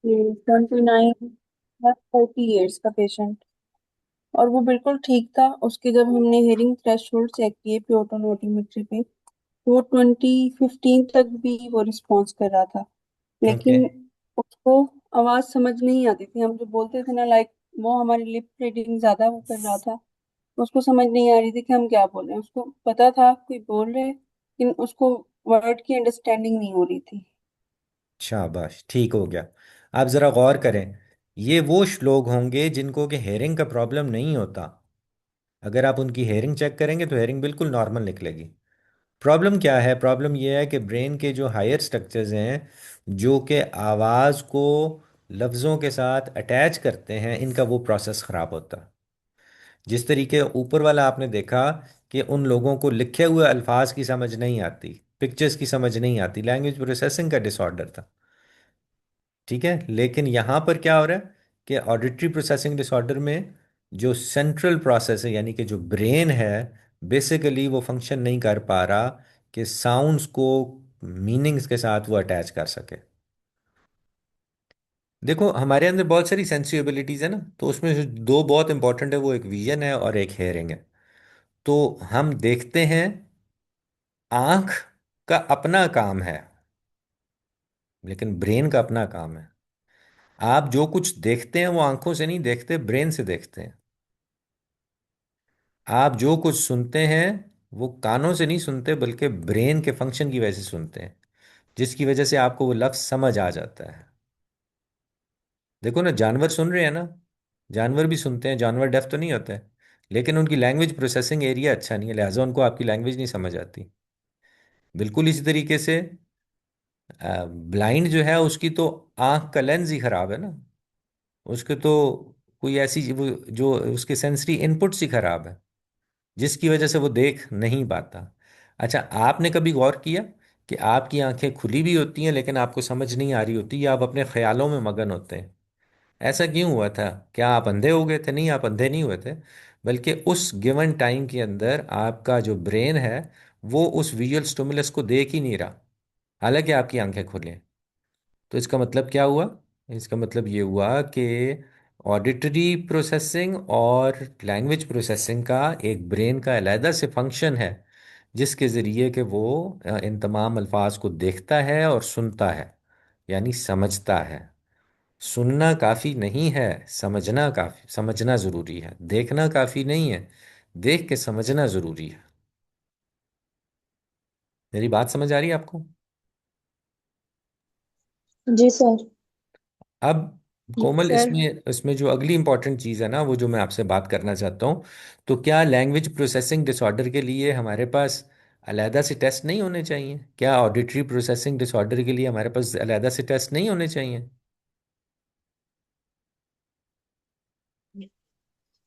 29 या 30 ईयर्स का पेशेंट। और वो बिल्कुल ठीक था। उसके जब हमने हेयरिंग थ्रेशोल्ड चेक किए प्रोटोन ओडोमेट्री पे, तो वो 2015 तक भी वो रिस्पॉन्स कर रहा था। ओके। लेकिन उसको आवाज समझ नहीं आती थी। हम जो बोलते थे ना, लाइक वो हमारी लिप रीडिंग ज्यादा वो कर रहा था। उसको समझ नहीं आ रही थी कि हम क्या बोल रहे हैं। उसको पता था कोई बोल रहे, लेकिन उसको वर्ड की अंडरस्टैंडिंग नहीं हो रही थी। शाबाश, ठीक हो गया। आप जरा गौर करें, ये वो लोग होंगे जिनको कि हेयरिंग का प्रॉब्लम नहीं होता। अगर आप उनकी हेयरिंग चेक करेंगे तो हेयरिंग बिल्कुल नॉर्मल निकलेगी। प्रॉब्लम क्या है? प्रॉब्लम यह है कि ब्रेन के जो हायर स्ट्रक्चर्स हैं, जो कि आवाज़ को लफ्ज़ों के साथ अटैच करते हैं, इनका वो प्रोसेस ख़राब होता है। जिस तरीके ऊपर वाला आपने देखा कि उन लोगों को लिखे हुए अल्फाज की समझ नहीं आती, पिक्चर्स की समझ नहीं आती, लैंग्वेज प्रोसेसिंग का डिसऑर्डर था। ठीक है, लेकिन यहाँ पर क्या हो रहा है कि ऑडिटरी प्रोसेसिंग डिसऑर्डर में जो सेंट्रल प्रोसेस है, यानी कि जो ब्रेन है, बेसिकली वो फंक्शन नहीं कर पा रहा कि साउंड्स को मीनिंग्स के साथ वो अटैच कर सके। देखो, हमारे अंदर बहुत सारी सेंसिबिलिटीज है ना, तो उसमें जो दो बहुत इंपॉर्टेंट है, वो एक विजन है और एक हेयरिंग है। तो हम देखते हैं, आंख का अपना काम है, लेकिन ब्रेन का अपना काम है। आप जो कुछ देखते हैं वो आंखों से नहीं देखते, ब्रेन से देखते हैं। आप जो कुछ सुनते हैं वो कानों से नहीं सुनते, बल्कि ब्रेन के फंक्शन की वजह से सुनते हैं, जिसकी वजह से आपको वो लफ्ज समझ आ जाता है। देखो ना, जानवर सुन रहे हैं ना, जानवर भी सुनते हैं, जानवर डेफ तो नहीं होते हैं, लेकिन उनकी लैंग्वेज प्रोसेसिंग एरिया अच्छा नहीं है, लिहाजा उनको आपकी लैंग्वेज नहीं समझ आती। बिल्कुल इसी तरीके से ब्लाइंड जो है, उसकी तो आंख का लेंस ही खराब है ना। उसके तो कोई ऐसी जो उसके सेंसरी इनपुट्स ही खराब है, जिसकी वजह से वो देख नहीं पाता। अच्छा, आपने कभी गौर किया कि आपकी आंखें खुली भी होती हैं लेकिन आपको समझ नहीं आ रही होती, या आप अपने ख्यालों में मगन होते हैं? ऐसा क्यों हुआ था? क्या आप अंधे हो गए थे? नहीं, आप अंधे नहीं हुए थे, बल्कि उस गिवन टाइम के अंदर आपका जो ब्रेन है, वो उस विजुअल स्टिमुलस को देख ही नहीं रहा, हालांकि आपकी आंखें खुली हैं। तो इसका मतलब क्या हुआ? इसका मतलब ये हुआ कि ऑडिटरी प्रोसेसिंग और लैंग्वेज प्रोसेसिंग का एक ब्रेन का अलहदा से फंक्शन है, जिसके ज़रिए कि वो इन तमाम अल्फाज को देखता है और सुनता है, यानी समझता है। सुनना काफ़ी नहीं है, समझना ज़रूरी है। देखना काफ़ी नहीं है, देख के समझना ज़रूरी है। मेरी बात समझ आ रही है आपको? जी सर। अब यस कोमल, सर। इसमें इसमें जो अगली इंपॉर्टेंट चीज़ है ना, वो जो मैं आपसे बात करना चाहता हूँ, तो क्या लैंग्वेज प्रोसेसिंग डिसऑर्डर के लिए हमारे पास अलहदा से टेस्ट नहीं होने चाहिए? क्या ऑडिटरी प्रोसेसिंग डिसऑर्डर के लिए हमारे पास अलहदा से टेस्ट नहीं होने चाहिए?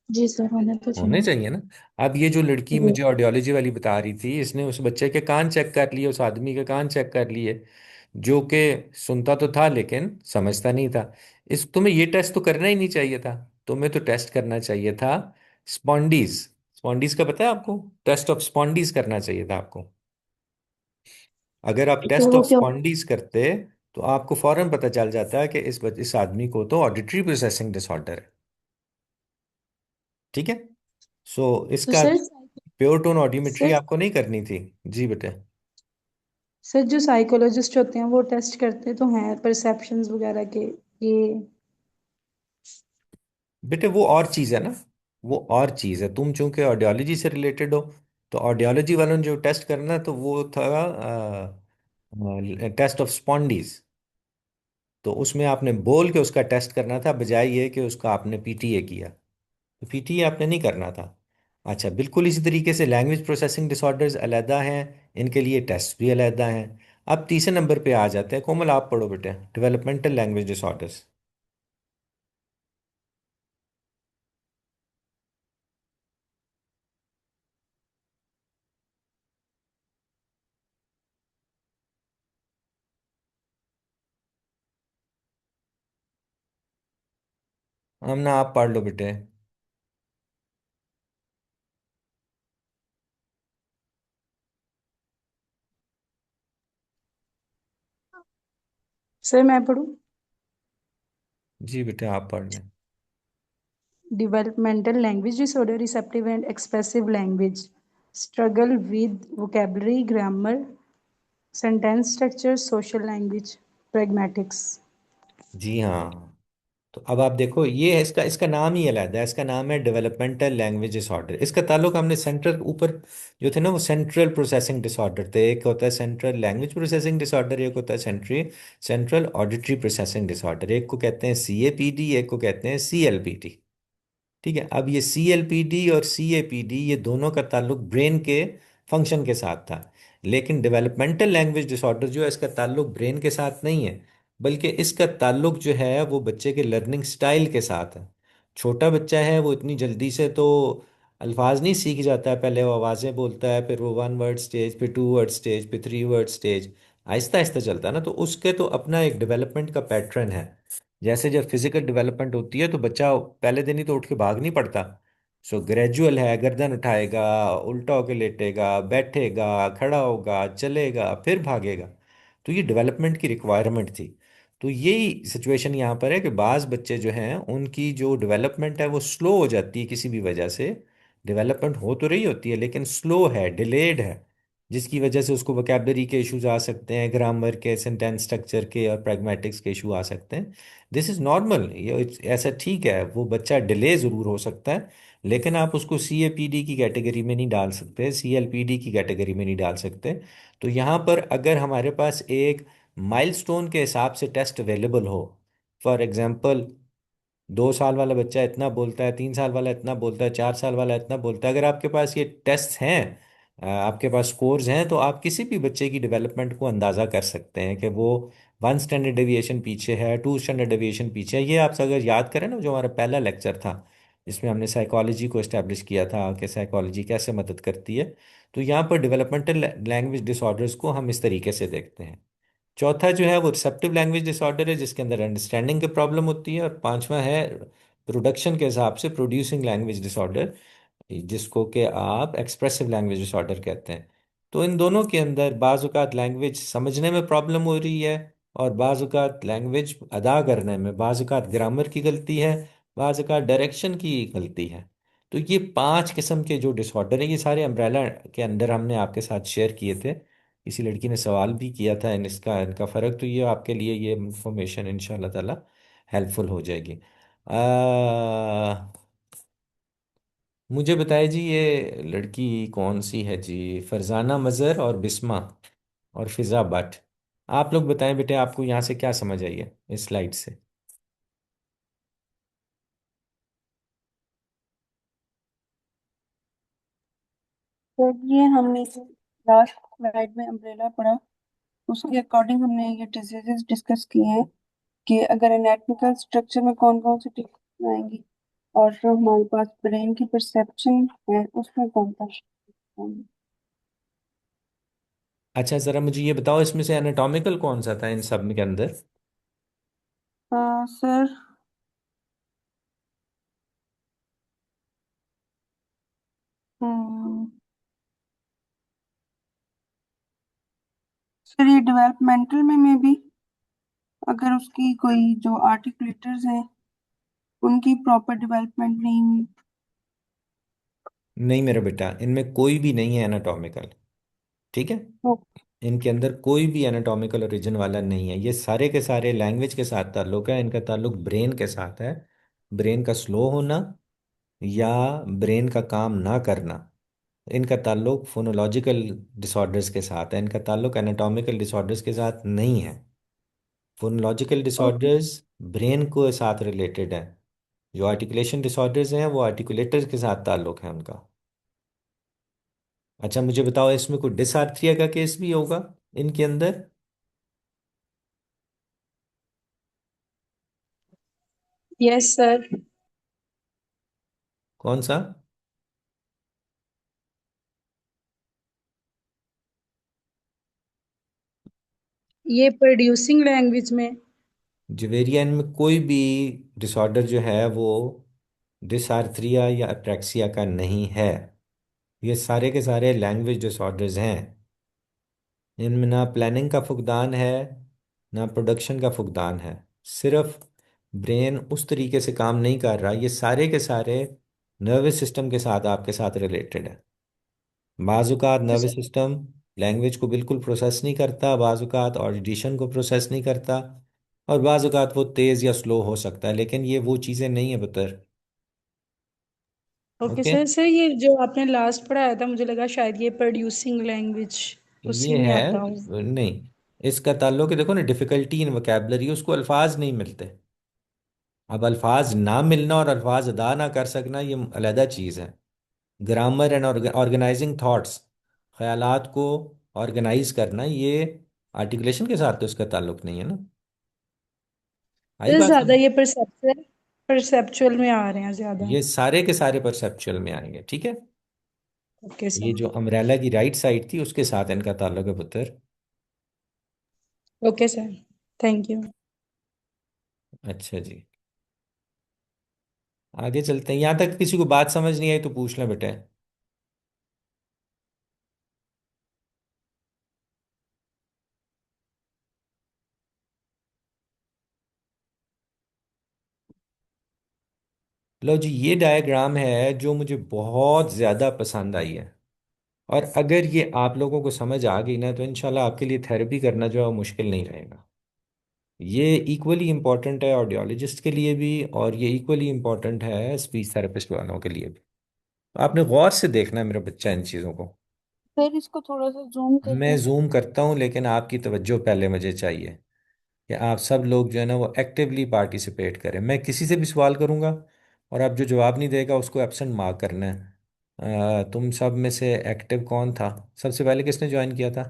जी सर, होना तो होने चाहिए। चाहिए ना। अब ये जो लड़की जी। मुझे ऑडियोलॉजी वाली बता रही थी, इसने उस बच्चे के कान चेक कर लिए, उस आदमी के कान चेक कर लिए, जो कि सुनता तो था लेकिन समझता नहीं था। इस तुम्हें ये टेस्ट तो करना ही नहीं चाहिए था। तुम्हें तो टेस्ट करना चाहिए था स्पॉन्डीज। स्पॉन्डीज का पता है आपको? टेस्ट ऑफ स्पॉन्डीज करना चाहिए था आपको। अगर आप तो टेस्ट वो ऑफ क्या? स्पॉन्डीज करते, तो आपको फौरन पता चल जाता है कि इस आदमी को तो ऑडिटरी प्रोसेसिंग डिसऑर्डर है। ठीक है। सो तो इसका sir, pure tone audiometry sir आपको नहीं करनी थी। जी बेटे। सर जो साइकोलॉजिस्ट होते हैं वो टेस्ट करते तो हैं परसेप्शंस वगैरह के, ये। बेटे वो और चीज़ है ना, वो और चीज़ है। तुम चूंकि ऑडियोलॉजी से रिलेटेड हो, तो ऑडियोलॉजी वालों ने जो टेस्ट करना, तो वो था टेस्ट ऑफ स्पॉन्डीज। तो उसमें आपने बोल के उसका टेस्ट करना था, बजाय ये कि उसका आपने पीटीए किया। तो पीटीए आपने नहीं करना था। अच्छा, बिल्कुल इसी तरीके से लैंग्वेज प्रोसेसिंग डिसऑर्डर्स अलहदा हैं, इनके लिए टेस्ट भी अलहदा हैं। अब तीसरे नंबर पे आ जाते हैं। कोमल, आप पढ़ो बेटे, डेवलपमेंटल लैंग्वेज डिसऑर्डर्स। हम ना, आप पढ़ लो बेटे। सर मैं पढ़ूं? जी बेटे आप पढ़ लें। Developmental language disorder, receptive and expressive language, struggle with vocabulary, grammar, sentence structure, social language, pragmatics. जी हाँ। तो अब आप देखो, ये है इसका इसका नाम ही अलग है, इसका नाम है डेवलपमेंटल लैंग्वेज डिसऑर्डर। इसका ताल्लुक हमने सेंट्रल ऊपर जो थे ना, वो सेंट्रल प्रोसेसिंग डिसऑर्डर थे। एक होता है सेंट्रल लैंग्वेज प्रोसेसिंग डिसऑर्डर, एक होता है central central auditory processing disorder. एक को कहते हैं CAPD, एक को कहते हैं CLPD। ठीक है, अब ये CLPD और CAPD ये दोनों का ताल्लुक ब्रेन के फंक्शन के साथ था। लेकिन डेवलपमेंटल लैंग्वेज डिसऑर्डर जो है, इसका ताल्लुक ब्रेन के साथ नहीं है, बल्कि इसका ताल्लुक जो है वो बच्चे के लर्निंग स्टाइल के साथ है। छोटा बच्चा है, वो इतनी जल्दी से तो अल्फाज नहीं सीख जाता है। पहले वो आवाज़ें बोलता है, फिर वो 1 वर्ड स्टेज, फिर 2 वर्ड स्टेज, फिर 3 वर्ड स्टेज, आहिस्ता आहिस्ता चलता है ना। तो उसके तो अपना एक डेवलपमेंट का पैटर्न है। जैसे जब फिजिकल डेवलपमेंट होती है तो बच्चा पहले दिन ही तो उठ के भाग नहीं पड़ता। सो ग्रेजुअल है, गर्दन उठाएगा, उल्टा होके लेटेगा, बैठेगा, खड़ा होगा, चलेगा, फिर भागेगा। तो ये डेवलपमेंट की रिक्वायरमेंट थी। तो यही सिचुएशन यहाँ पर है कि बाज़ बच्चे जो हैं उनकी जो डेवलपमेंट है वो स्लो हो जाती है किसी भी वजह से। डेवलपमेंट हो तो रही होती है लेकिन स्लो है, डिलेड है, जिसकी वजह से उसको वोकेबलरी के इश्यूज आ सकते हैं, ग्रामर के, सेंटेंस स्ट्रक्चर के और प्रैग्मेटिक्स के इशू आ सकते हैं। दिस इज़ नॉर्मल, ये ऐसा ठीक है। वो बच्चा डिले ज़रूर हो सकता है, लेकिन आप उसको CAPD की कैटेगरी में नहीं डाल सकते, CLPD की कैटेगरी में नहीं डाल सकते। तो यहाँ पर अगर हमारे पास एक माइलस्टोन के हिसाब से टेस्ट अवेलेबल हो, फॉर एग्जांपल 2 साल वाला बच्चा इतना बोलता है, 3 साल वाला इतना बोलता है, 4 साल वाला इतना बोलता है, अगर आपके पास ये टेस्ट हैं, आपके पास स्कोर्स हैं, तो आप किसी भी बच्चे की डेवलपमेंट को अंदाज़ा कर सकते हैं कि वो 1 स्टैंडर्ड डेविएशन पीछे है, 2 स्टैंडर्ड डेविएशन पीछे है। ये आप अगर याद करें ना, जो हमारा पहला लेक्चर था जिसमें हमने साइकोलॉजी को इस्टेब्लिश किया था कि साइकोलॉजी कैसे मदद करती है, तो यहाँ पर डेवलपमेंटल लैंग्वेज डिसऑर्डर्स को हम इस तरीके से देखते हैं। चौथा जो है वो रिसेप्टिव लैंग्वेज डिसऑर्डर है, जिसके अंदर अंडरस्टैंडिंग की प्रॉब्लम होती है। और पांचवा है प्रोडक्शन के हिसाब से प्रोड्यूसिंग लैंग्वेज डिसऑर्डर, जिसको कि आप एक्सप्रेसिव लैंग्वेज डिसऑर्डर कहते हैं। तो इन दोनों के अंदर बाज़ औक़ात लैंग्वेज समझने में प्रॉब्लम हो रही है, और बाज़ औक़ात लैंग्वेज अदा करने में, बाज़ औक़ात ग्रामर की गलती है, बाज़ औक़ात डायरेक्शन की गलती है। तो ये 5 किस्म के जो डिसऑर्डर है, ये सारे अम्ब्रेला के अंदर हमने आपके साथ शेयर किए थे। किसी लड़की ने सवाल भी किया था इसका इनका फ़र्क, तो ये आपके लिए ये इंफॉर्मेशन इंशाल्लाह ताला हेल्पफुल हो जाएगी। मुझे बताइए जी, ये लड़की कौन सी है जी? फरजाना मज़हर और बिस्मा और फिज़ा भट्ट। आप लोग बताएं बेटे, आपको यहाँ से क्या समझ आई है इस स्लाइड से? तो ये हमने जो लास्ट स्लाइड में अम्ब्रेला पढ़ा, उसके अकॉर्डिंग हमने ये डिजीजेस डिस्कस किए हैं कि अगर एनाटॉमिकल स्ट्रक्चर में कौन कौन सी डिफरेंस आएंगी, और जो हमारे पास ब्रेन की परसेप्शन है उसमें कौन कौन सी। अच्छा, ज़रा मुझे ये बताओ, इसमें से एनाटॉमिकल कौन सा था इन सब के अंदर? सर, सर ये डेवलपमेंटल में भी अगर उसकी कोई जो आर्टिकुलेटर्स हैं उनकी प्रॉपर डेवलपमेंट नहीं हुई। नहीं मेरा बेटा, इनमें कोई भी नहीं है एनाटॉमिकल। ठीक है, तो इनके अंदर कोई भी एनाटॉमिकल ओरिजिन वाला नहीं है। ये सारे के सारे लैंग्वेज के साथ ताल्लुक है, इनका ताल्लुक ब्रेन के साथ है। ब्रेन का स्लो होना या ब्रेन का काम ना करना, इनका ताल्लुक फोनोलॉजिकल डिसऑर्डर्स के साथ है, इनका ताल्लुक एनाटॉमिकल डिसऑर्डर्स के साथ नहीं है। Phonological okay. डिसऑर्डर्स ब्रेन को साथ रिलेटेड है। जो आर्टिकुलेशन डिसऑर्डर्स हैं वो आर्टिकुलेटर्स के साथ ताल्लुक है उनका। अच्छा मुझे बताओ, इसमें कोई डिसआर्थरिया का केस भी होगा इनके अंदर? Yes, sir. कौन सा? ये प्रोड्यूसिंग लैंग्वेज में। जवेरिया, इनमें कोई भी डिसऑर्डर जो है वो डिसआर्थरिया या अप्रैक्सिया का नहीं है। ये सारे के सारे लैंग्वेज डिसऑर्डर्स हैं। इनमें ना प्लानिंग का फुकदान है, ना प्रोडक्शन का फुकदान है। सिर्फ ब्रेन उस तरीके से काम नहीं कर रहा, ये सारे के सारे नर्वस सिस्टम के साथ आपके साथ रिलेटेड है। बाजुकात okay nervous sir. System language को बिल्कुल प्रोसेस नहीं करता, बाजुकात ऑडिशन को प्रोसेस नहीं करता, और बाजुकात वो तेज़ या स्लो हो सकता है, लेकिन ये वो चीज़ें नहीं है पुत्र। Okay okay. सर। सर ये जो आपने लास्ट पढ़ाया था, मुझे लगा शायद ये प्रोड्यूसिंग लैंग्वेज उसी ये में है, आता हो। नहीं, इसका ताल्लुक है, देखो ना, डिफिकल्टी इन वोकेबलरी, उसको अल्फाज नहीं मिलते। अब अल्फाज ना मिलना और अल्फाज अदा ना कर सकना ये अलहदा चीज़ है। ग्रामर एंड ऑर्गेनाइजिंग थॉट्स, ख्यालात को ऑर्गेनाइज करना, ये आर्टिकुलेशन के साथ तो इसका ताल्लुक नहीं है ना। आई सर बात ज्यादा समझ? ये परसेप्चुअल में आ रहे हैं ज्यादा। ये सारे के सारे परसेप्चुअल में आएंगे, ठीक है। ओके ये सर। जो अम्ब्रेला की राइट साइड थी उसके साथ इनका ताल्लुक है पुत्र। Okay sir. Thank you. अच्छा जी, आगे चलते हैं। यहाँ तक किसी को बात समझ नहीं आई तो पूछ लें बेटे। लो जी, ये डायग्राम है जो मुझे बहुत ज़्यादा पसंद आई है, और अगर ये आप लोगों को समझ आ गई ना तो इंशाल्लाह आपके लिए थेरेपी करना जो है वो मुश्किल नहीं रहेगा। ये इक्वली इम्पॉर्टेंट है ऑडियोलॉजिस्ट के लिए भी, और ये इक्वली इम्पॉर्टेंट है स्पीच थेरेपिस्ट वालों के लिए भी। तो आपने गौर से देखना है मेरा बच्चा इन चीज़ों को। सर इसको थोड़ा सा जूम कर मैं दें। जूम करता हूँ, लेकिन आपकी तवज्जो पहले मुझे चाहिए कि आप सब लोग जो है ना वो एक्टिवली पार्टिसिपेट करें। मैं किसी से भी सवाल करूंगा और आप जो जवाब नहीं देगा उसको एब्सेंट मार्क करना है। तुम सब में से एक्टिव कौन था? सबसे पहले किसने ज्वाइन किया था?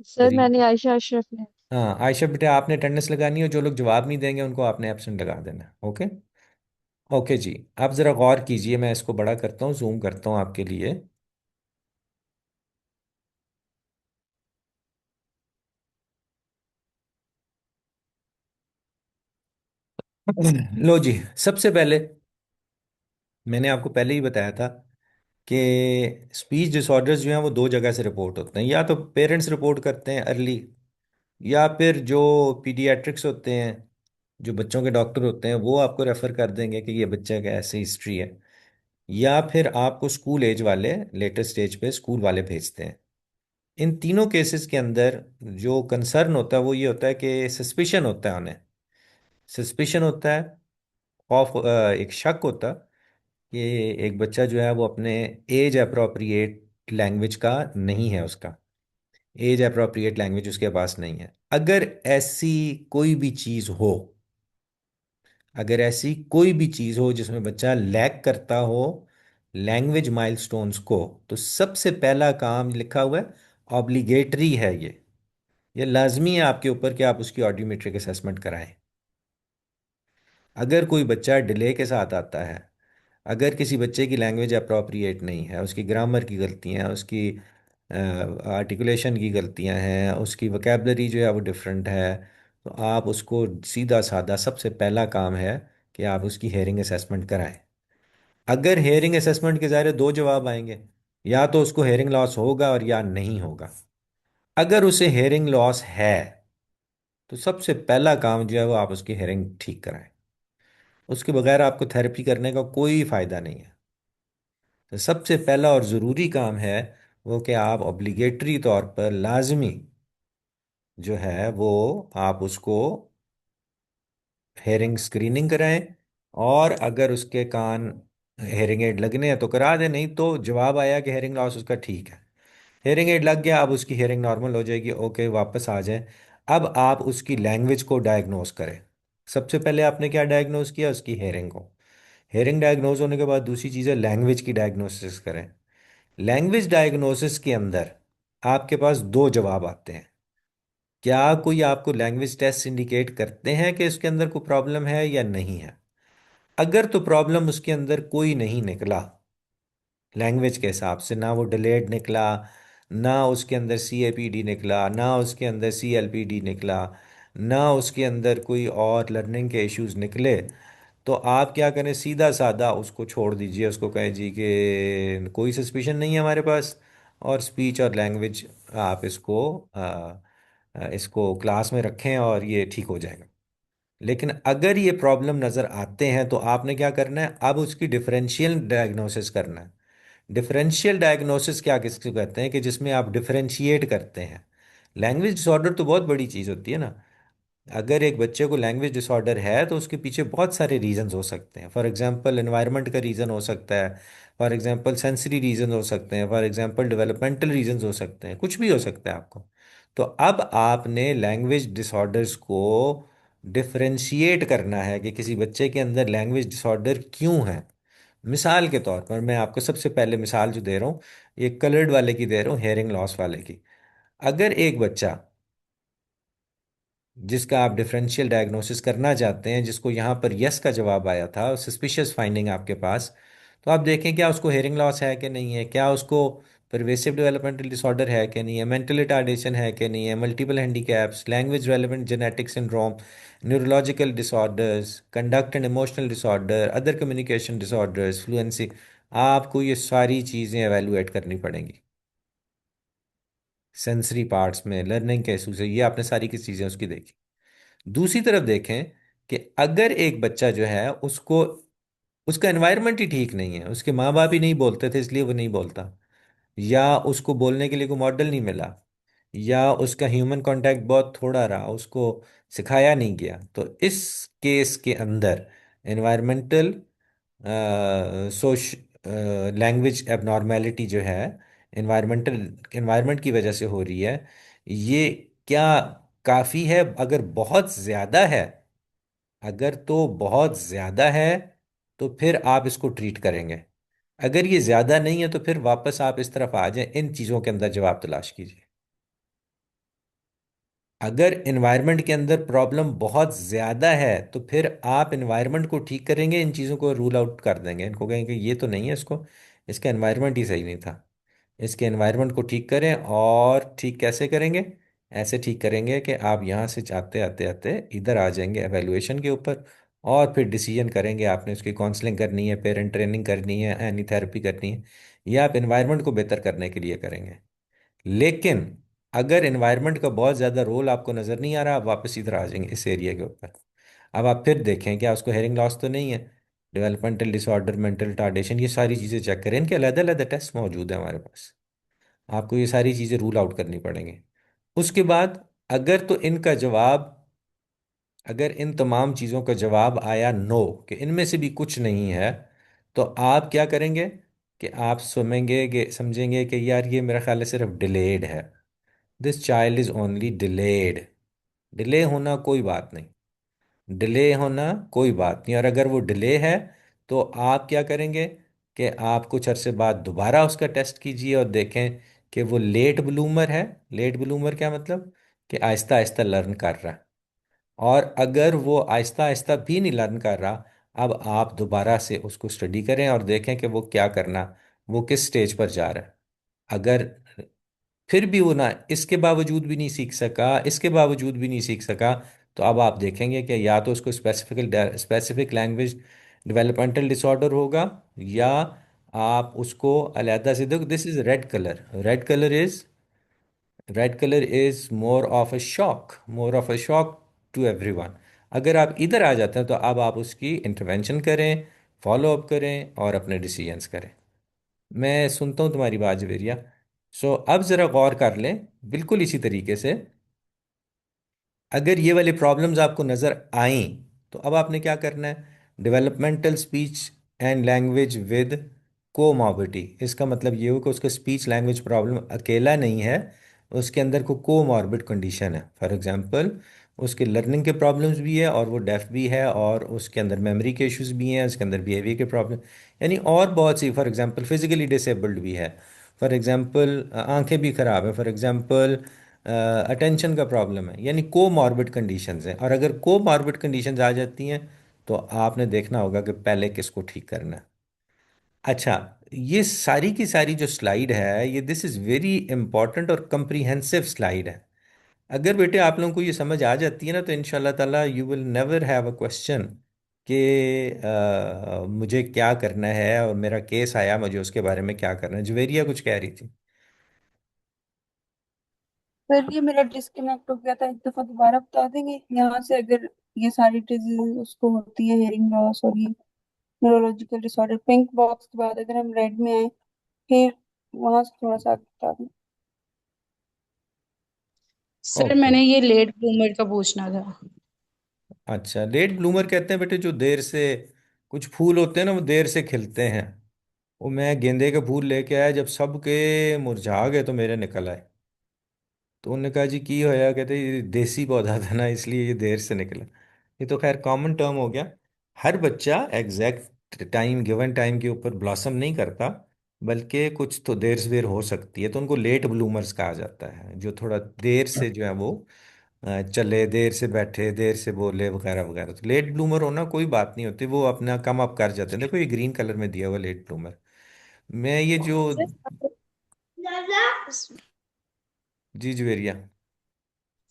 सर करीब। मैंने आयशा अशरफ ने। हाँ आयशा बेटा, आपने अटेंडेंस लगानी है, और जो लोग जवाब नहीं देंगे उनको आपने एब्सेंट लगा देना है। ओके। ओके जी, आप ज़रा गौर कीजिए, मैं इसको बड़ा करता हूँ, जूम करता हूँ आपके लिए। लो जी, सबसे पहले मैंने आपको पहले ही बताया था कि स्पीच डिसऑर्डर्स जो हैं वो दो जगह से रिपोर्ट होते हैं। या तो पेरेंट्स रिपोर्ट करते हैं अर्ली, या फिर जो पीडियाट्रिक्स होते हैं, जो बच्चों के डॉक्टर होते हैं, वो आपको रेफर कर देंगे कि ये बच्चे का ऐसे हिस्ट्री है। या फिर आपको स्कूल एज वाले, लेटेस्ट स्टेज पे स्कूल वाले भेजते हैं। इन तीनों केसेस के अंदर जो कंसर्न होता है वो ये होता है कि सस्पिशन होता है उन्हें। सस्पिशन होता है, खौफ, एक शक होता है कि एक बच्चा जो है वो अपने एज अप्रोप्रिएट लैंग्वेज का नहीं है, उसका एज अप्रोप्रिएट लैंग्वेज उसके पास नहीं है। अगर ऐसी कोई भी चीज़ हो, अगर ऐसी कोई भी चीज़ हो जिसमें बच्चा लैग करता हो लैंग्वेज माइलस्टोन्स को, तो सबसे पहला काम लिखा हुआ है, ऑब्लिगेटरी है ये लाजमी है आपके ऊपर कि आप उसकी ऑडियोमेट्रिक असेसमेंट कराएं। अगर कोई बच्चा डिले के साथ आता है, अगर किसी बच्चे की लैंग्वेज अप्रोप्रिएट नहीं है, उसकी ग्रामर की गलतियाँ, उसकी आर्टिकुलेशन की गलतियाँ हैं, उसकी वोकेबलरी जो है वो डिफरेंट है, तो आप उसको सीधा साधा सबसे पहला काम है कि आप उसकी हेयरिंग असेसमेंट कराएं। अगर हेयरिंग असेसमेंट के ज़ाहिर दो जवाब आएंगे, या तो उसको हेयरिंग लॉस होगा और या नहीं होगा। अगर उसे हेयरिंग लॉस है तो सबसे पहला काम जो है वो आप उसकी हेयरिंग ठीक कराएं। उसके बगैर आपको थेरेपी करने का कोई फ़ायदा नहीं है। तो सबसे पहला और ज़रूरी काम है वो कि आप ऑब्लिगेटरी तौर पर लाजमी जो है वो आप उसको हेयरिंग स्क्रीनिंग कराएं। और अगर उसके कान हेयरिंग एड लगने हैं तो करा दें, नहीं तो जवाब आया कि हेयरिंग लॉस उसका ठीक है, हेयरिंग एड लग गया, अब उसकी हेयरिंग नॉर्मल हो जाएगी, ओके वापस आ जाए। अब आप उसकी लैंग्वेज को डायग्नोस करें। सबसे पहले आपने क्या डायग्नोस किया? उसकी हेयरिंग को। हेयरिंग डायग्नोस होने के बाद दूसरी चीज़ है लैंग्वेज की डायग्नोसिस करें। लैंग्वेज डायग्नोसिस के अंदर आपके पास दो जवाब आते हैं। क्या कोई आपको लैंग्वेज टेस्ट इंडिकेट करते हैं कि उसके अंदर कोई प्रॉब्लम है या नहीं है? अगर तो प्रॉब्लम उसके अंदर कोई नहीं निकला लैंग्वेज के हिसाब से, ना वो डिलेड निकला, ना उसके अंदर CAPD निकला, ना उसके अंदर CLPD निकला, ना उसके अंदर कोई और लर्निंग के इश्यूज निकले, तो आप क्या करें? सीधा साधा उसको छोड़ दीजिए, उसको कहें जी कि कोई सस्पिशन नहीं है हमारे पास, और स्पीच और लैंग्वेज आप इसको क्लास में रखें और ये ठीक हो जाएगा। लेकिन अगर ये प्रॉब्लम नज़र आते हैं तो आपने क्या करना है, अब उसकी डिफरेंशियल डायग्नोसिस करना है। डिफरेंशियल डायग्नोसिस क्या किसको कहते हैं, कि जिसमें आप डिफरेंशिएट करते हैं। लैंग्वेज डिसऑर्डर तो बहुत बड़ी चीज़ होती है ना। अगर एक बच्चे को लैंग्वेज डिसऑर्डर है तो उसके पीछे बहुत सारे रीजंस हो सकते हैं। फॉर एग्जांपल एनवायरनमेंट का रीज़न हो सकता है, फॉर एग्जांपल सेंसरी रीजन हो सकते हैं, फॉर एग्जांपल डेवलपमेंटल रीजंस हो सकते हैं, कुछ भी हो सकता है आपको। तो अब आपने लैंग्वेज डिसऑर्डर्स को डिफरेंशिएट करना है कि किसी बच्चे के अंदर लैंग्वेज डिसऑर्डर क्यों है। मिसाल के तौर पर मैं आपको सबसे पहले मिसाल जो दे रहा हूँ, ये कलर्ड वाले की दे रहा हूँ, हेयरिंग लॉस वाले की। अगर एक बच्चा जिसका आप डिफरेंशियल डायग्नोसिस करना चाहते हैं, जिसको यहाँ पर यस का जवाब आया था, सस्पिशियस फाइंडिंग आपके पास, तो आप देखें क्या उसको हेयरिंग लॉस है कि नहीं है, क्या उसको परवेसिव डेवलपमेंटल डिसऑर्डर है कि नहीं है, मेंटल रिटार्डेशन है कि नहीं है, multiple handicaps, language relevant genetic syndrome, neurological disorders, conduct and emotional disorder, other communication disorders, fluency. आपको ये सारी चीज़ें एवेलुएट करनी पड़ेंगी। सेंसरी पार्ट्स में लर्निंग के इशू से ये आपने सारी की चीज़ें उसकी देखी। दूसरी तरफ देखें कि अगर एक बच्चा जो है उसको उसका एनवायरनमेंट ही ठीक नहीं है, उसके माँ बाप ही नहीं बोलते थे इसलिए वो नहीं बोलता, या उसको बोलने के लिए कोई मॉडल नहीं मिला, या उसका ह्यूमन कांटेक्ट बहुत थोड़ा रहा, उसको सिखाया नहीं गया, तो इस केस के अंदर एनवायरमेंटल सोश लैंग्वेज एबनॉर्मेलिटी जो है, एनवायरमेंटल एनवायरनमेंट की वजह से हो रही है, ये क्या काफ़ी है? अगर बहुत ज़्यादा है, अगर तो बहुत ज़्यादा है तो फिर आप इसको ट्रीट करेंगे। अगर ये ज़्यादा नहीं है तो फिर वापस आप इस तरफ आ जाएं, इन चीज़ों के अंदर जवाब तलाश कीजिए। अगर इन्वायरमेंट के अंदर प्रॉब्लम बहुत ज़्यादा है तो फिर आप इन्वायरमेंट को ठीक करेंगे, इन चीज़ों को रूल आउट कर देंगे, इनको कहेंगे ये तो नहीं है, इसको इसका एनवायरनमेंट ही सही नहीं था, इसके एनवायरनमेंट को ठीक करें। और ठीक कैसे करेंगे? ऐसे ठीक करेंगे कि आप यहाँ से जाते आते आते इधर आ जाएंगे एवेलुएशन के ऊपर, और फिर डिसीजन करेंगे आपने उसकी काउंसलिंग करनी है, पेरेंट ट्रेनिंग करनी है, एनी थेरेपी करनी है, या आप इन्वायरमेंट को बेहतर करने के लिए करेंगे। लेकिन अगर एनवायरनमेंट का बहुत ज़्यादा रोल आपको नज़र नहीं आ रहा, आप वापस इधर आ जाएंगे इस एरिया के ऊपर। अब आप फिर देखें क्या उसको हेयरिंग लॉस तो नहीं है, डेवलपमेंटल डिसऑर्डर, मेंटल रिटार्डेशन, ये सारी चीज़ें चेक करें, इनके अलग अलग टेस्ट मौजूद है हमारे पास। आपको ये सारी चीज़ें रूल आउट करनी पड़ेंगी। उसके बाद अगर तो इनका जवाब, अगर इन तमाम चीज़ों का जवाब आया नो, कि इनमें से भी कुछ नहीं है, तो आप क्या करेंगे कि आप समझेंगे कि यार ये मेरा ख्याल है सिर्फ डिलेड है, this child is only delayed. Delay होना कोई बात नहीं, डिले होना कोई बात नहीं। और अगर वो डिले है तो आप क्या करेंगे कि आप कुछ अरसे बाद दोबारा उसका टेस्ट कीजिए और देखें कि वो लेट ब्लूमर है। लेट ब्लूमर क्या मतलब? कि आहिस्ता आहिस्ता लर्न कर रहा है। और अगर वो आहिस्ता आहिस्ता भी नहीं लर्न कर रहा, अब आप दोबारा से उसको स्टडी करें और देखें कि वो क्या करना, वो किस स्टेज पर जा रहा है। अगर फिर भी वो ना इसके बावजूद भी नहीं सीख सका, इसके बावजूद भी नहीं सीख सका, तो अब आप देखेंगे कि या तो उसको स्पेसिफिक लैंग्वेज डेवलपमेंटल डिसऑर्डर होगा, या आप उसको अलहदा से देखो। This is red colour, red colour is more of a shock to everyone. अगर आप इधर आ जाते हैं तो अब आप उसकी इंटरवेंशन करें, फॉलो अप करें और अपने डिसीजंस करें। मैं सुनता हूँ तुम्हारी बात जवेरिया। सो अब ज़रा गौर कर लें, बिल्कुल इसी तरीके से अगर ये वाली प्रॉब्लम्स आपको नज़र आईं तो अब आपने क्या करना है? Developmental speech and language with comorbidity. इसका मतलब ये हो कि उसका स्पीच लैंग्वेज प्रॉब्लम अकेला नहीं है, उसके अंदर को कोमॉर्बिड कंडीशन है। फॉर एग्जांपल उसके लर्निंग के प्रॉब्लम्स भी है, और वो डेफ भी है, और उसके अंदर मेमोरी के इश्यूज भी हैं, उसके अंदर बिहेवियर के प्रॉब्लम, यानी और बहुत सी, फॉर एग्जांपल फिजिकली डिसेबल्ड भी है, फॉर एग्जांपल आंखें भी ख़राब है, फॉर एग्जांपल अटेंशन का प्रॉब्लम है, यानी को मॉर्बिड कंडीशंस हैं। और अगर को मॉर्बिड कंडीशंस आ जाती हैं तो आपने देखना होगा कि पहले किसको ठीक करना है। अच्छा, ये सारी की सारी जो स्लाइड है, ये दिस इज़ वेरी इंपॉर्टेंट और कंप्रीहेंसिव स्लाइड है। अगर बेटे आप लोगों को ये समझ आ जाती है ना, तो इंशाल्लाह ताला you will never have a question कि मुझे क्या करना है और मेरा केस आया, मुझे उसके बारे में क्या करना है। जवेरिया कुछ कह रही थी। सर ये मेरा डिस्कनेक्ट हो गया था, एक दफा दोबारा बता देंगे यहाँ से? अगर ये सारी डिजीज उसको होती है, हेयरिंग लॉस और ये न्यूरोलॉजिकल डिसऑर्डर, पिंक बॉक्स के बाद अगर हम रेड में आए, फिर वहां से थोड़ा सा आगे बता दें। Sir okay. मैंने ये लेट ब्लूमर का पूछना था। अच्छा, लेट ब्लूमर कहते हैं बेटे जो देर से, कुछ फूल होते हैं ना वो देर से खिलते हैं। वो मैं गेंदे के फूल लेके आया, जब सबके मुरझा गए तो मेरे निकल आए। तो उन्होंने कहा जी की होया, कहते ये देसी पौधा था ना इसलिए ये देर से निकला। ये तो खैर कॉमन टर्म हो गया। हर बच्चा एग्जैक्ट टाइम, गिवन टाइम के ऊपर ब्लॉसम नहीं करता, बल्कि कुछ तो देर सवेर हो सकती है, तो उनको लेट ब्लूमर्स कहा जाता है, जो थोड़ा देर से जो है वो चले, देर से बैठे, देर से बोले वगैरह वगैरह। तो लेट ब्लूमर होना कोई बात नहीं होती, वो अपना कम अप कर जाते हैं। देखो ये ग्रीन कलर में दिया हुआ लेट ब्लूमर। मैं ये जो, जी जुवेरिया।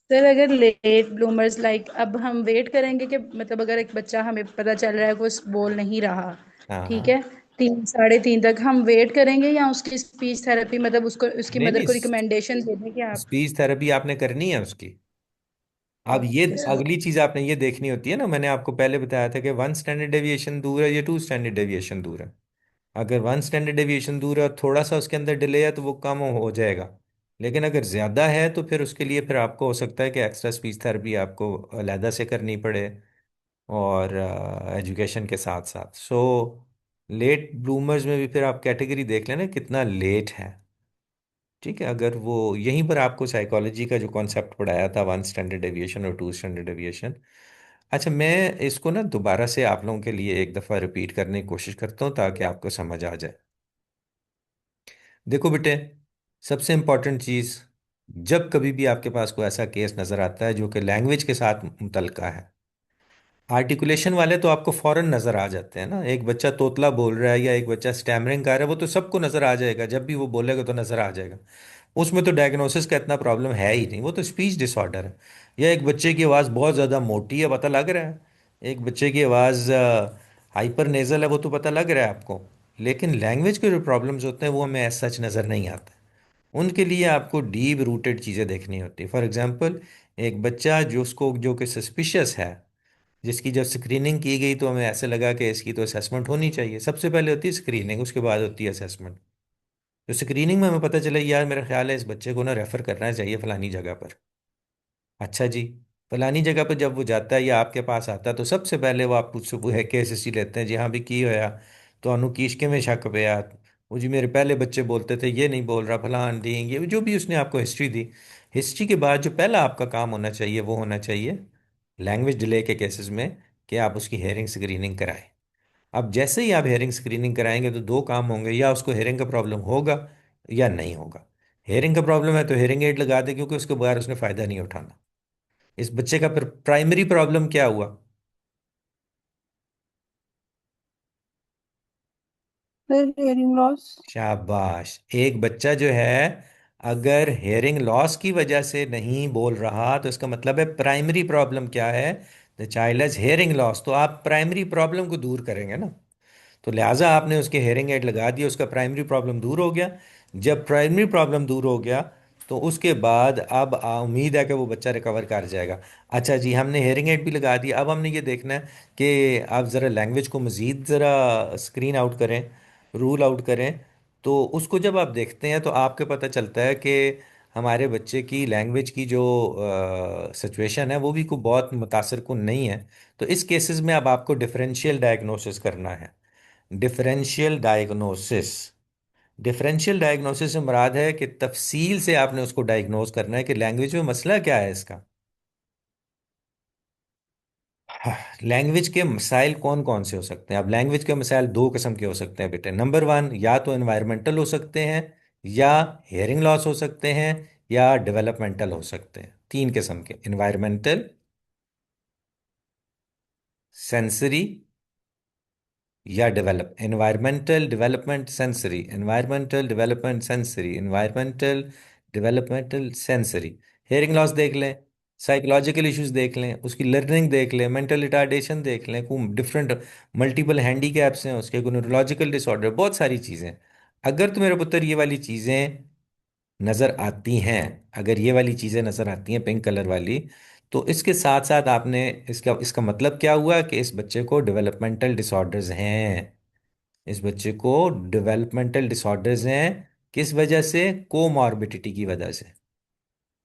सर अगर लेट ब्लूमर्स लाइक, अब हम वेट करेंगे कि मतलब अगर एक बच्चा हमें पता चल रहा है कि वो बोल नहीं रहा, हाँ ठीक हाँ। है, 3 साढ़े 3 तक हम वेट करेंगे या उसकी स्पीच थेरेपी, मतलब उसको उसकी नहीं मदर नहीं, को रिकमेंडेशन दे दें कि आप। स्पीच थेरेपी आपने करनी है उसकी। अब ये ओके सर। अगली चीज आपने ये देखनी होती है ना, मैंने आपको पहले बताया था कि 1 स्टैंडर्ड डेविएशन दूर है या 2 स्टैंडर्ड डेविएशन दूर है। अगर 1 स्टैंडर्ड डेविएशन दूर है और थोड़ा सा उसके अंदर डिले है तो वो कम हो जाएगा। लेकिन अगर ज़्यादा है तो फिर उसके लिए फिर आपको हो सकता है कि एक्स्ट्रा स्पीच थेरेपी आपको अलहदा से करनी पड़े, और एजुकेशन के साथ साथ। सो लेट ब्लूमर्स में भी फिर आप कैटेगरी देख लेना कितना लेट है। ठीक है, अगर वो यहीं पर आपको साइकोलॉजी का जो कॉन्सेप्ट पढ़ाया था, 1 स्टैंडर्ड डेविएशन और 2 स्टैंडर्ड डेविएशन। अच्छा, मैं इसको ना दोबारा से आप लोगों के लिए एक दफ़ा रिपीट करने की कोशिश करता हूँ ताकि आपको समझ आ जाए। देखो बेटे, सबसे इम्पोर्टेंट चीज़, जब कभी भी आपके पास कोई ऐसा केस नज़र आता है जो कि लैंग्वेज के साथ मुतल्का है, आर्टिकुलेशन वाले तो आपको फौरन नज़र आ जाते हैं ना। एक बच्चा तोतला बोल रहा है या एक बच्चा स्टैमरिंग कर रहा है, वो तो सबको नज़र आ जाएगा, जब भी वो बोलेगा तो नज़र आ जाएगा। उसमें तो डायग्नोसिस का इतना प्रॉब्लम है ही नहीं, वो तो स्पीच डिसऑर्डर है। या एक बच्चे की आवाज़ बहुत ज़्यादा मोटी है, पता लग रहा है। एक बच्चे की आवाज़ हाइपर नेजल है, वो तो पता लग रहा है आपको। लेकिन लैंग्वेज के जो प्रॉब्लम्स होते हैं वो हमें एज सच नज़र नहीं आते। उनके लिए आपको डीप रूटेड चीज़ें देखनी होती है। फॉर एग्जांपल, एक बच्चा जो उसको जो कि सस्पिशियस है, जिसकी जब स्क्रीनिंग की गई तो हमें ऐसे लगा कि इसकी तो असेसमेंट होनी चाहिए। सबसे पहले होती है स्क्रीनिंग, उसके बाद होती है असेसमेंट। तो स्क्रीनिंग में हमें पता चला यार मेरा ख्याल है इस बच्चे को ना रेफर करना चाहिए फलानी जगह पर। अच्छा जी, फलानी जगह पर जब वो जाता है या आपके पास आता है तो सबसे पहले वो आप मुझसे वो है केस हिस्ट्री लेते हैं, जी हाँ भी की होया, तो अनु किसके में शक पिया, वो जी मेरे पहले बच्चे बोलते थे ये नहीं बोल रहा, फलान दी ये जो भी उसने आपको हिस्ट्री दी। हिस्ट्री के बाद जो पहला आपका काम होना चाहिए वो होना चाहिए लैंग्वेज डिले के केसेस में कि आप उसकी हेयरिंग स्क्रीनिंग कराएं। अब जैसे ही आप हेयरिंग स्क्रीनिंग कराएंगे तो दो काम होंगे, या उसको हेयरिंग का प्रॉब्लम होगा या नहीं होगा। हेयरिंग का प्रॉब्लम है तो हेयरिंग एड लगा दे, क्योंकि उसके बगैर उसने फ़ायदा नहीं उठाना। इस बच्चे का फिर प्राइमरी प्रॉब्लम क्या हुआ? फिर हेयरिंग लॉस। शाबाश, एक बच्चा जो है अगर हेयरिंग लॉस की वजह से नहीं बोल रहा तो इसका मतलब है प्राइमरी प्रॉब्लम क्या है? The child has hearing loss, तो आप प्राइमरी प्रॉब्लम को दूर करेंगे ना। तो लिहाजा आपने उसके हेयरिंग एड लगा दिया, उसका प्राइमरी प्रॉब्लम दूर हो गया। जब प्राइमरी प्रॉब्लम दूर हो गया तो उसके बाद अब उम्मीद है कि वो बच्चा रिकवर कर जाएगा। अच्छा जी, हमने हेयरिंग एड भी लगा दिया, अब हमने ये देखना है कि आप ज़रा लैंग्वेज को मज़ीद ज़रा स्क्रीन आउट करें, रूल आउट करें। तो उसको जब आप देखते हैं तो आपके पता चलता है कि हमारे बच्चे की लैंग्वेज की जो सिचुएशन है वो भी कोई बहुत मुतासर कुन नहीं है। तो इस केसेस में अब आपको डिफरेंशियल डायग्नोसिस करना है। डिफरेंशियल डायग्नोसिस, डिफरेंशियल डायग्नोसिस से मुराद है कि तफसील से आपने उसको डायग्नोस करना है कि लैंग्वेज में मसला क्या है इसका। लैंग्वेज के मसाइल कौन कौन से हो सकते हैं? अब लैंग्वेज के मसाइल दो किस्म के हो सकते हैं बेटे। नंबर वन, या तो एनवायरमेंटल हो सकते हैं, या हेयरिंग लॉस हो सकते हैं, या डेवलपमेंटल हो सकते हैं। तीन किस्म के, एनवायरमेंटल, सेंसरी, या develop. Environmental development sensory, environmental development sensory, environmental developmental sensory. Hearing loss देख लें, साइकोलॉजिकल इश्यूज देख लें, उसकी लर्निंग देख लें, मेंटल रिटार्डेशन देख लें, कोई डिफरेंट मल्टीपल हैंडीकैप्स हैं उसके, कोई न्यूरोलॉजिकल डिसऑर्डर, बहुत सारी चीज़ें। अगर तो मेरे पुत्र ये वाली चीज़ें नज़र आती हैं, अगर ये वाली चीज़ें नज़र आती हैं पिंक कलर वाली, तो इसके साथ साथ आपने इसका इसका मतलब क्या हुआ कि इस बच्चे को डेवलपमेंटल डिसऑर्डर्स हैं। इस बच्चे को डेवलपमेंटल डिसऑर्डर्स हैं। किस वजह से? कोमॉर्बिडिटी की वजह से।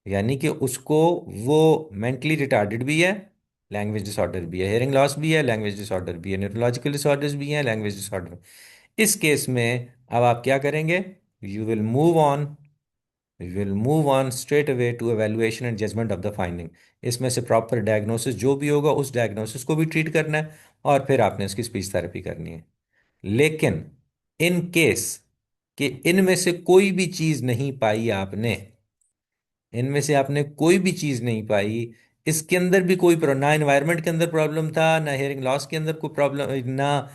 यानी कि उसको, वो मेंटली रिटार्डेड भी है, लैंग्वेज डिसऑर्डर भी है, हियरिंग लॉस भी है, लैंग्वेज डिसऑर्डर भी है, न्यूरोलॉजिकल डिसऑर्डर्स भी हैं, लैंग्वेज डिसऑर्डर। इस केस में अब आप क्या करेंगे? You will move on, you will move on straight away to evaluation and judgement of the finding. इसमें से प्रॉपर डायग्नोसिस जो भी होगा, उस डायग्नोसिस को भी ट्रीट करना है, और फिर आपने उसकी स्पीच थेरेपी करनी है। लेकिन इन केस कि इनमें से कोई भी चीज नहीं पाई आपने, इनमें से आपने कोई भी चीज नहीं पाई, इसके अंदर भी कोई ना एनवायरनमेंट के अंदर प्रॉब्लम था, ना हियरिंग लॉस के अंदर कोई प्रॉब्लम, ना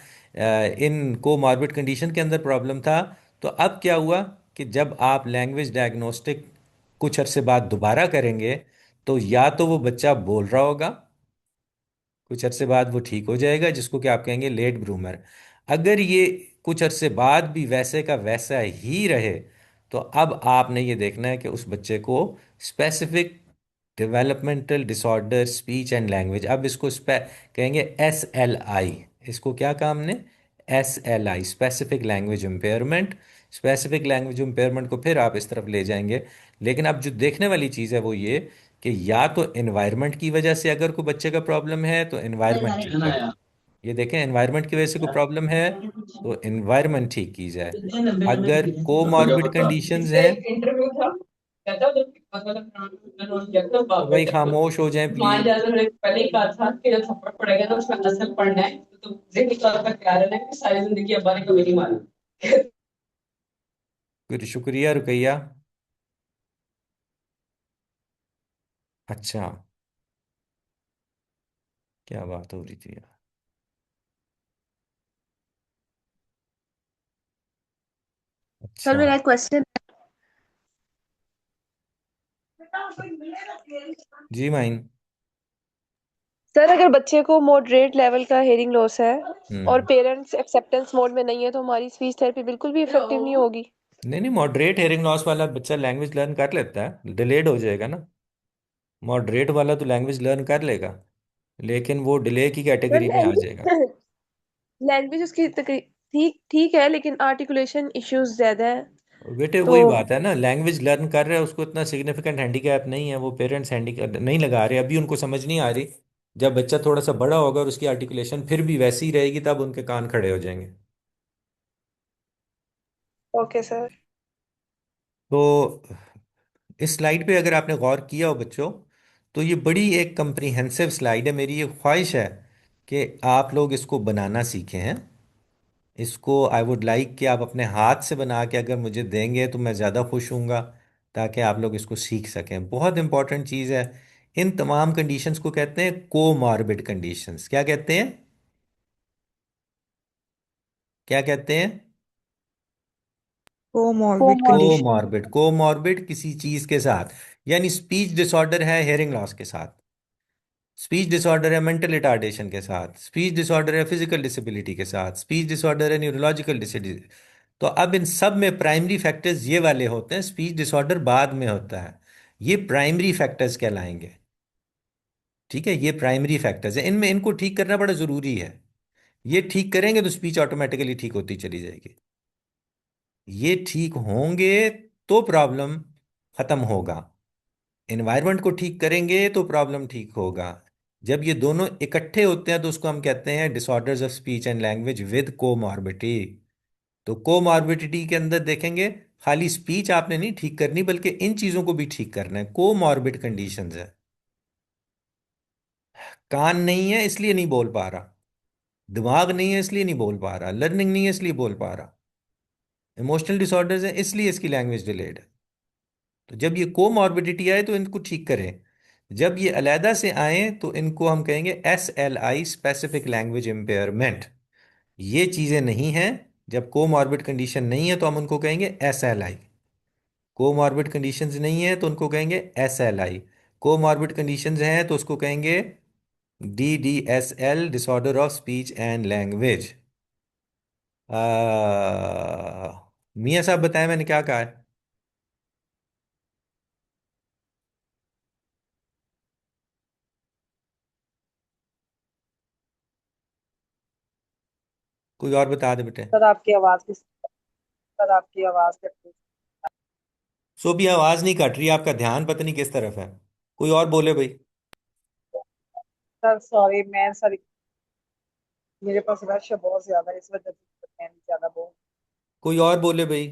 इन को मॉर्बिड कंडीशन के अंदर प्रॉब्लम था, तो अब क्या हुआ कि जब आप लैंग्वेज डायग्नोस्टिक कुछ अरसे बाद दोबारा करेंगे, तो या तो वो बच्चा बोल रहा होगा, कुछ अरसे बाद वो ठीक हो जाएगा, जिसको कि आप कहेंगे लेट ब्रूमर। अगर ये कुछ अरसे बाद भी वैसे का वैसा ही रहे, तो अब आपने ये देखना है कि उस बच्चे को specific developmental disorder speech and language, अब इसको कहेंगे SLI। इसको क्या कहा हमने? SLI, specific language impairment. Specific language impairment को फिर आप इस तरफ ले जाएंगे। लेकिन अब जो देखने वाली चीज़ है वो ये कि या तो एनवायरनमेंट की वजह से अगर कोई बच्चे का प्रॉब्लम है तो एनवायरनमेंट ठीक करें। ये देखें, एनवायरनमेंट की वजह से कोई प्रॉब्लम है तो एनवायरनमेंट ठीक की जाए। अगर कोमॉर्बिड कंडीशंस हैं इंटरव्यू था, कहता तो तो भाई बाप खामोश हो जाएं मान प्लीज। जाता मैंने पहले ही कहा था कि जब थप्पड़ पड़ेगा तो उसमें असर पड़ना है, तो जिंदगी तौर पर क्या रहना है कि सारी जिंदगी अब्बा ने कभी नहीं माना। फिर शुक्रिया रुकैया। अच्छा, क्या बात हो रही थी यार? सर अच्छा। मेरा एक क्वेश्चन। जी माइन। सर अगर बच्चे को मॉडरेट लेवल का हेयरिंग लॉस है और हम्म। पेरेंट्स एक्सेप्टेंस मोड में नहीं है तो हमारी स्पीच थेरेपी बिल्कुल भी इफेक्टिव नहीं होगी। नहीं नहीं, मॉडरेट हेयरिंग लॉस वाला बच्चा लैंग्वेज लर्न कर लेता है, डिलेड हो जाएगा ना। मॉडरेट वाला तो लैंग्वेज लर्न कर लेगा, लेकिन वो डिले की सर कैटेगरी में आ जाएगा। लैंग्वेज उसकी ठीक ठीक है लेकिन आर्टिकुलेशन इश्यूज ज्यादा है। बेटे तो वही बात है ना, लैंग्वेज लर्न कर रहा है, उसको इतना सिग्निफिकेंट हैंडीकैप नहीं है, वो पेरेंट्स हैंडीकैप नहीं लगा रहे, अभी उनको समझ नहीं आ रही। जब बच्चा थोड़ा सा बड़ा होगा और उसकी आर्टिकुलेशन फिर भी वैसी ही रहेगी, तब उनके कान खड़े हो जाएंगे। Okay sir. तो इस स्लाइड पे अगर आपने गौर किया हो बच्चों, तो ये बड़ी एक कंप्रीहेंसिव स्लाइड है। मेरी ये ख्वाहिश है कि आप लोग इसको बनाना सीखें हैं। इसको आई वुड लाइक कि आप अपने हाथ से बना के अगर मुझे देंगे तो मैं ज़्यादा खुश हूँगा, ताकि आप लोग इसको सीख सकें। बहुत इंपॉर्टेंट चीज़ है। इन तमाम कंडीशंस को कहते हैं कोमॉर्बिड कंडीशंस। क्या कहते हैं? क्या कहते हैं? Comorbid comorbid. Condition. Comorbid. Comorbid किसी चीज़ के साथ, यानी स्पीच डिसऑर्डर है हेयरिंग लॉस के साथ, स्पीच डिसऑर्डर है मेंटल रिटार्डेशन के साथ, स्पीच डिसऑर्डर है फिजिकल डिसेबिलिटी के साथ, स्पीच डिसऑर्डर है न्यूरोलॉजिकल डिसेबिलिटी। तो अब इन सब में प्राइमरी फैक्टर्स ये वाले होते हैं, स्पीच डिसऑर्डर बाद में होता है। ये प्राइमरी फैक्टर्स कहलाएंगे। ठीक है, ये प्राइमरी फैक्टर्स हैं, इनमें इनको ठीक करना बड़ा ज़रूरी है। ये ठीक करेंगे तो स्पीच ऑटोमेटिकली ठीक होती चली जाएगी। ये ठीक होंगे तो प्रॉब्लम खत्म होगा। एनवायरनमेंट को ठीक करेंगे तो प्रॉब्लम ठीक होगा। जब ये दोनों इकट्ठे होते हैं तो उसको हम कहते हैं disorders of speech and language with comorbidity. तो कोमॉर्बिडिटी के अंदर देखेंगे, खाली स्पीच आपने नहीं ठीक करनी, बल्कि इन चीजों को भी ठीक करना है। कोमॉर्बिड कंडीशंस है, कान नहीं है इसलिए नहीं बोल पा रहा, दिमाग नहीं है इसलिए नहीं बोल पा रहा, लर्निंग नहीं है इसलिए बोल पा रहा, इमोशनल डिसऑर्डर्स है इसलिए इसकी लैंग्वेज डिलेड है। तो जब ये कोमॉर्बिडिटी आए तो इनको ठीक करें। जब ये अलैदा से आए तो इनको हम कहेंगे SLI, स्पेसिफिक लैंग्वेज इम्पेयरमेंट। ये चीज़ें नहीं हैं। जब कोमॉर्बिड कंडीशन नहीं है तो हम उनको कहेंगे SLI। कोमॉर्बिड कंडीशंस नहीं है तो उनको कहेंगे SLI। कोमॉर्बिड कंडीशंस हैं तो उसको कहेंगे DDSL, disorder of speech and language. मियाँ साहब बताएं मैंने क्या कहा है? कोई और बता दे बेटे। सर आपकी आवाज किस सर आपकी आवाज कट रही सो भी आवाज नहीं कट रही, आपका ध्यान पता नहीं किस तरफ है। कोई और बोले भाई। है। सर सॉरी मैं सर मेरे पास रश है बहुत ज्यादा इस वजह से मैं नहीं ज्यादा बोल। कोई और बोले भाई।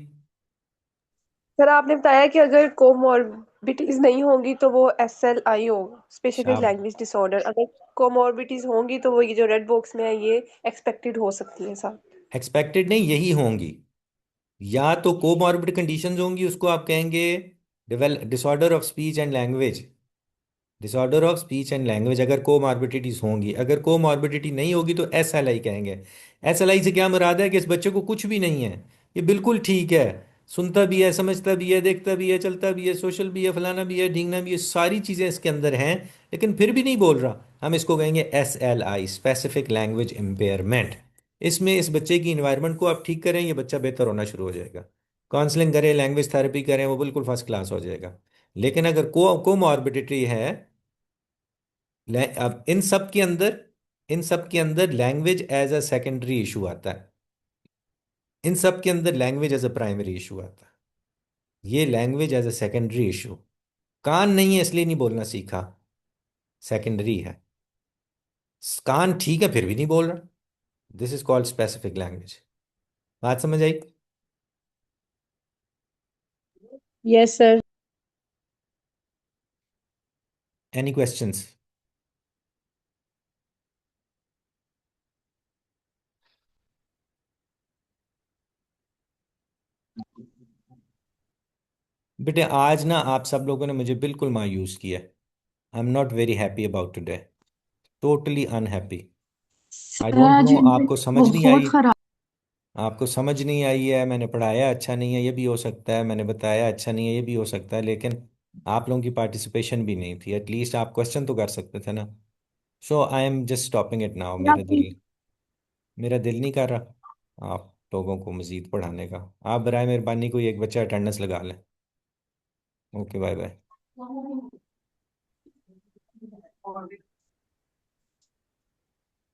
सर आपने बताया कि अगर कोमॉर्बिडिटीज नहीं होंगी तो वो SLI होगा, स्पेसिफिक शाबाश। Language disorder. अगर कोमॉर्बिडिटीज होंगी तो वो ये जो रेड बॉक्स में है ये एक्सपेक्टेड हो सकती है सर। एक्सपेक्टेड नहीं, यही होंगी। या तो कोमॉर्बिड कंडीशंस होंगी, उसको आप कहेंगे disorder of speech and language. Disorder of speech and language अगर कोमॉर्बिडिटीज होंगी, अगर कोमॉर्बिडिटी नहीं होगी तो SLI कहेंगे। SLI से क्या मुराद है कि इस बच्चे को कुछ भी नहीं है, ये बिल्कुल ठीक है, सुनता भी है, समझता भी है, देखता भी है, चलता भी है, सोशल भी है, फलाना भी है, ढींगना भी है, सारी चीज़ें इसके अंदर हैं, लेकिन फिर भी नहीं बोल रहा। हम इसको कहेंगे SLI, स्पेसिफिक लैंग्वेज इम्पेयरमेंट। इसमें इस बच्चे की इन्वायरमेंट को आप ठीक करें, ये बच्चा बेहतर होना शुरू हो जाएगा। काउंसलिंग करें, लैंग्वेज थेरेपी करें, वो बिल्कुल फर्स्ट क्लास हो जाएगा। लेकिन अगर कोमॉर्बिडिटी है, अब इन सब के अंदर language as a secondary issue आता है। इन सब के अंदर language as a primary issue आता है। ये language as a secondary issue, कान नहीं है इसलिए नहीं बोलना सीखा, सेकेंडरी है। कान ठीक है फिर भी नहीं बोल रहा, this is called specific language. बात समझ आई? Yes, sir. Any questions? बेटे आज ना आप सब लोगों ने मुझे बिल्कुल मायूस किया। I am not very happy about today, totally unhappy. I sir don't आज नो, इनसे आपको समझ नहीं बहुत आई। खराब। आपको समझ नहीं आई है, मैंने पढ़ाया अच्छा नहीं है ये भी हो सकता है, मैंने बताया अच्छा नहीं है ये भी हो सकता है, लेकिन आप लोगों की पार्टिसिपेशन भी नहीं थी। एटलीस्ट आप क्वेश्चन तो कर सकते थे ना। So I am just stopping it now. मेरा दिल नहीं कर रहा आप लोगों को मज़ीद पढ़ाने का। आप बराए मेहरबानी कोई एक बच्चा अटेंडेंस लगा लें। Okay, bye bye.